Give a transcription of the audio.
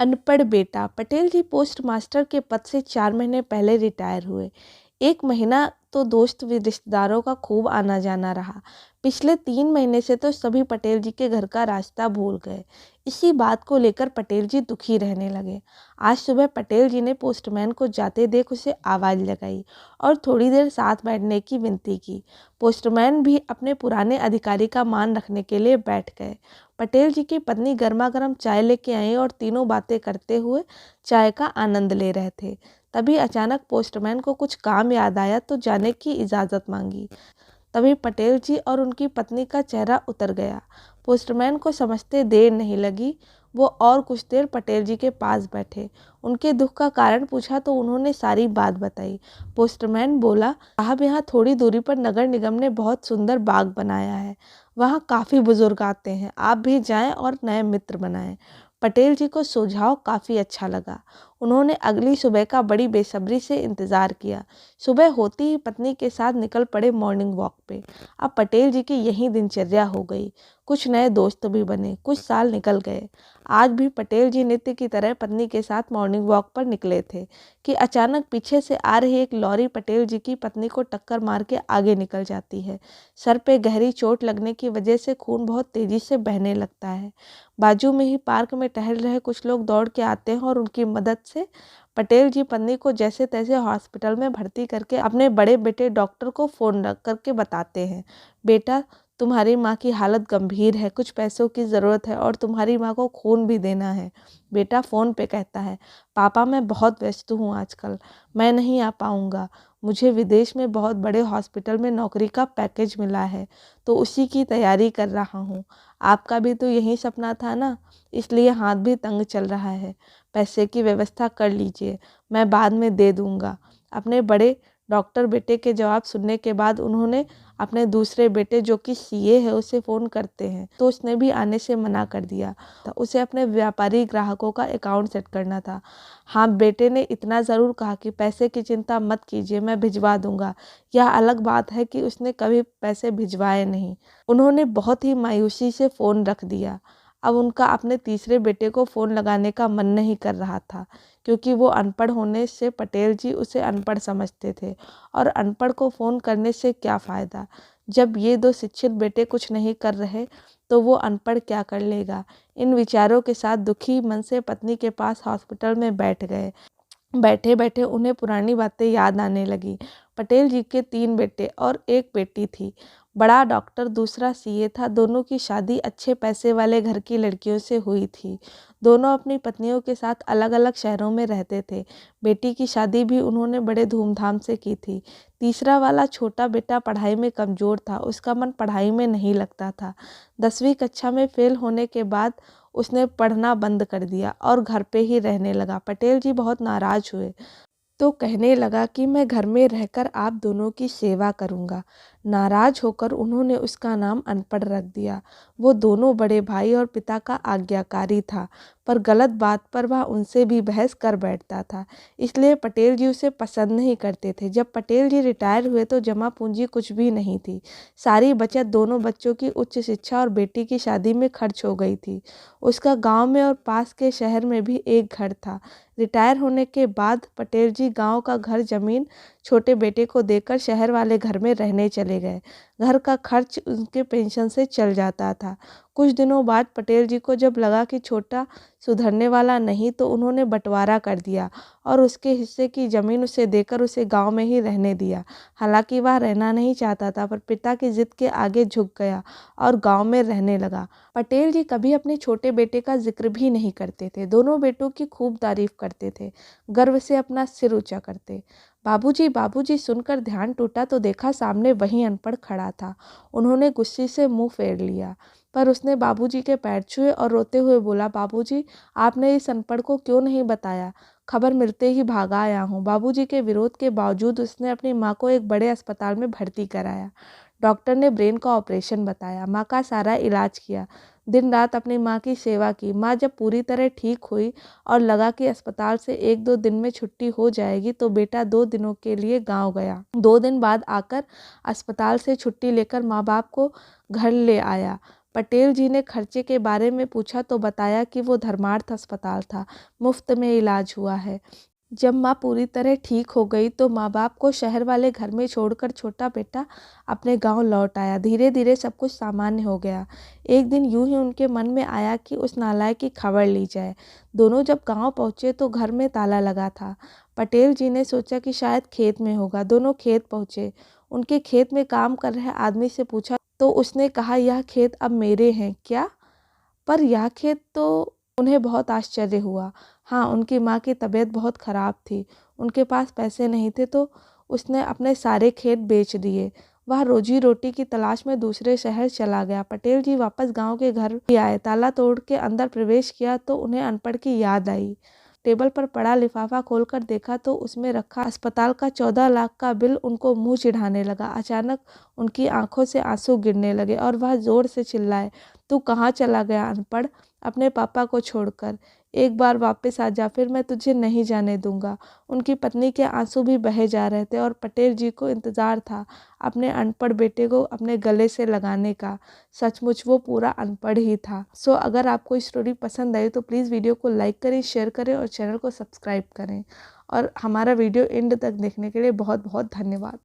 अनपढ़ बेटा। पटेल जी post master के पद से 4 महीने पहले रिटायर हुए। 1 महीना तो दोस्त व रिश्तेदारों का खूब आना जाना रहा। पिछले 3 महीने से तो सभी पटेल जी के घर का रास्ता भूल गए। इसी बात को लेकर पटेल जी दुखी रहने लगे। आज सुबह पटेल जी ने पोस्टमैन को जाते देख उसे आवाज़ लगाई और थोड़ी देर साथ बैठने की विनती की। पोस्टमैन भी अपने पुराने अधिकारी का मान रखने के लिए बैठ गए। पटेल जी की पत्नी गर्मा गर्म चाय लेके आई और तीनों बातें करते हुए चाय का आनंद ले रहे थे। तभी अचानक पोस्टमैन को कुछ काम याद आया तो जाने की इजाज़त मांगी। तभी पटेल जी और उनकी पत्नी का चेहरा उतर गया। पोस्टमैन को समझते देर नहीं लगी। वो और कुछ देर पटेल जी के पास बैठे। उनके दुख का कारण पूछा तो उन्होंने सारी बात बताई। पोस्टमैन बोला, साहब यहाँ थोड़ी दूरी पर नगर निगम ने बहुत सुंदर बाग बनाया है। वहाँ काफ़ी बुजुर्ग आते हैं। आप भी जाएं और नए मित्र बनाएं। पटेल जी को सुझाव काफ़ी अच्छा लगा। उन्होंने अगली सुबह का बड़ी बेसब्री से इंतज़ार किया। सुबह होती ही पत्नी के साथ निकल पड़े मॉर्निंग वॉक पे। अब पटेल जी की यही दिनचर्या हो गई। कुछ नए दोस्त भी बने। कुछ साल निकल गए। आज भी पटेल जी नित्य की तरह पत्नी के साथ मॉर्निंग वॉक पर निकले थे कि अचानक पीछे से आ रही एक लॉरी पटेल जी की पत्नी को टक्कर मार के आगे निकल जाती है। सर पे गहरी चोट लगने की वजह से खून बहुत तेज़ी से बहने लगता है। बाजू में ही पार्क में टहल रहे कुछ लोग दौड़ के आते हैं और उनकी मदद से पटेल जी पत्नी को जैसे तैसे हॉस्पिटल में भर्ती करके अपने बड़े बेटे डॉक्टर को फ़ोन करके बताते हैं, बेटा तुम्हारी माँ की हालत गंभीर है, कुछ पैसों की ज़रूरत है और तुम्हारी माँ को खून भी देना है। बेटा फ़ोन पे कहता है, पापा मैं बहुत व्यस्त हूँ आजकल, मैं नहीं आ पाऊँगा। मुझे विदेश में बहुत बड़े हॉस्पिटल में नौकरी का पैकेज मिला है तो उसी की तैयारी कर रहा हूँ। आपका भी तो यही सपना था ना, इसलिए हाथ भी तंग चल रहा है। पैसे की व्यवस्था कर लीजिए, मैं बाद में दे दूँगा। अपने बड़े डॉक्टर बेटे के जवाब सुनने के बाद उन्होंने अपने दूसरे बेटे जो कि सीए है उसे फ़ोन करते हैं तो उसने भी आने से मना कर दिया। तो उसे अपने व्यापारी ग्राहकों का अकाउंट सेट करना था। हाँ, बेटे ने इतना ज़रूर कहा कि पैसे की चिंता मत कीजिए, मैं भिजवा दूंगा। यह अलग बात है कि उसने कभी पैसे भिजवाए नहीं। उन्होंने बहुत ही मायूसी से फ़ोन रख दिया। अब उनका अपने तीसरे बेटे को फ़ोन लगाने का मन नहीं कर रहा था क्योंकि वो अनपढ़ होने से पटेल जी उसे अनपढ़ समझते थे और अनपढ़ को फ़ोन करने से क्या फ़ायदा। जब ये 2 शिक्षित बेटे कुछ नहीं कर रहे तो वो अनपढ़ क्या कर लेगा। इन विचारों के साथ दुखी मन से पत्नी के पास हॉस्पिटल में बैठ गए। बैठे बैठे उन्हें पुरानी बातें याद आने लगी। पटेल जी के 3 बेटे और 1 बेटी थी। बड़ा डॉक्टर, दूसरा सीए था। दोनों की शादी अच्छे पैसे वाले घर की लड़कियों से हुई थी। दोनों अपनी पत्नियों के साथ अलग अलग शहरों में रहते थे। बेटी की शादी भी उन्होंने बड़े धूमधाम से की थी। तीसरा वाला छोटा बेटा पढ़ाई में कमज़ोर था। उसका मन पढ़ाई में नहीं लगता था। 10वीं कक्षा में फेल होने के बाद उसने पढ़ना बंद कर दिया और घर पे ही रहने लगा। पटेल जी बहुत नाराज़ हुए तो कहने लगा कि मैं घर में रहकर आप दोनों की सेवा करूंगा। नाराज होकर उन्होंने उसका नाम अनपढ़ रख दिया। वो दोनों बड़े भाई और पिता का आज्ञाकारी था, पर गलत बात पर वह उनसे भी बहस कर बैठता था। इसलिए पटेल जी उसे पसंद नहीं करते थे। जब पटेल जी रिटायर हुए तो जमा पूंजी कुछ भी नहीं थी। सारी बचत दोनों बच्चों की उच्च शिक्षा और बेटी की शादी में खर्च हो गई थी। उसका गांव में और पास के शहर में भी एक घर था। रिटायर होने के बाद पटेल जी गांव का घर जमीन छोटे बेटे को देकर शहर वाले घर में रहने चले गए। घर का खर्च उनके पेंशन से चल जाता था। कुछ दिनों बाद पटेल जी को जब लगा कि छोटा सुधरने वाला नहीं तो उन्होंने बंटवारा कर दिया और उसके हिस्से की ज़मीन उसे देकर उसे गांव में ही रहने दिया। हालांकि वह रहना नहीं चाहता था पर पिता की जिद के आगे झुक गया और गांव में रहने लगा। पटेल जी कभी अपने छोटे बेटे का जिक्र भी नहीं करते थे। दोनों बेटों की खूब तारीफ करते थे, गर्व से अपना सिर ऊंचा करते। बाबूजी बाबूजी सुनकर ध्यान टूटा तो देखा सामने वही अनपढ़ खड़ा था। उन्होंने गुस्से से मुंह फेर लिया पर उसने बाबूजी के पैर छुए और रोते हुए बोला, बाबूजी आपने इस अनपढ़ को क्यों नहीं बताया? खबर मिलते ही भागा आया हूँ। बाबूजी के विरोध के बावजूद उसने अपनी माँ को एक बड़े अस्पताल में भर्ती कराया। डॉक्टर ने ब्रेन का ऑपरेशन बताया, माँ का सारा इलाज किया, दिन रात अपनी माँ की सेवा की। माँ जब पूरी तरह ठीक हुई और लगा कि अस्पताल से 1-2 दिन में छुट्टी हो जाएगी तो बेटा 2 दिनों के लिए गांव गया। 2 दिन बाद आकर अस्पताल से छुट्टी लेकर माँ बाप को घर ले आया। पटेल जी ने खर्चे के बारे में पूछा तो बताया कि वो धर्मार्थ अस्पताल था, मुफ्त में इलाज हुआ है। जब माँ पूरी तरह ठीक हो गई तो माँ बाप को शहर वाले घर में छोड़कर छोटा बेटा अपने गांव लौट आया। धीरे धीरे सब कुछ सामान्य हो गया। एक दिन यूं ही उनके मन में आया कि उस नालायक की खबर ली जाए। दोनों जब गांव पहुंचे तो घर में ताला लगा था। पटेल जी ने सोचा कि शायद खेत में होगा। दोनों खेत पहुंचे। उनके खेत में काम कर रहे आदमी से पूछा तो उसने कहा, यह खेत अब मेरे हैं क्या? पर यह खेत तो उन्हें बहुत आश्चर्य हुआ। हाँ, उनकी माँ की तबीयत बहुत ख़राब थी। उनके पास पैसे नहीं थे तो उसने अपने सारे खेत बेच दिए। वह रोजी रोटी की तलाश में दूसरे शहर चला गया। पटेल जी वापस गांव के घर भी आए। ताला तोड़ के अंदर प्रवेश किया तो उन्हें अनपढ़ की याद आई। टेबल पर पड़ा लिफाफा खोलकर देखा तो उसमें रखा अस्पताल का 14 लाख का बिल उनको मुंह चिढ़ाने लगा। अचानक उनकी आंखों से आंसू गिरने लगे और वह जोर से चिल्लाए, तू कहाँ चला गया अनपढ़? अपने पापा को छोड़कर। एक बार वापस आ जा, फिर मैं तुझे नहीं जाने दूंगा। उनकी पत्नी के आंसू भी बहे जा रहे थे और पटेल जी को इंतजार था अपने अनपढ़ बेटे को अपने गले से लगाने का। सचमुच वो पूरा अनपढ़ ही था। सो अगर आपको स्टोरी पसंद आई तो प्लीज़ वीडियो को लाइक करें, शेयर करें और चैनल को सब्सक्राइब करें। और हमारा वीडियो एंड तक देखने के लिए बहुत बहुत धन्यवाद।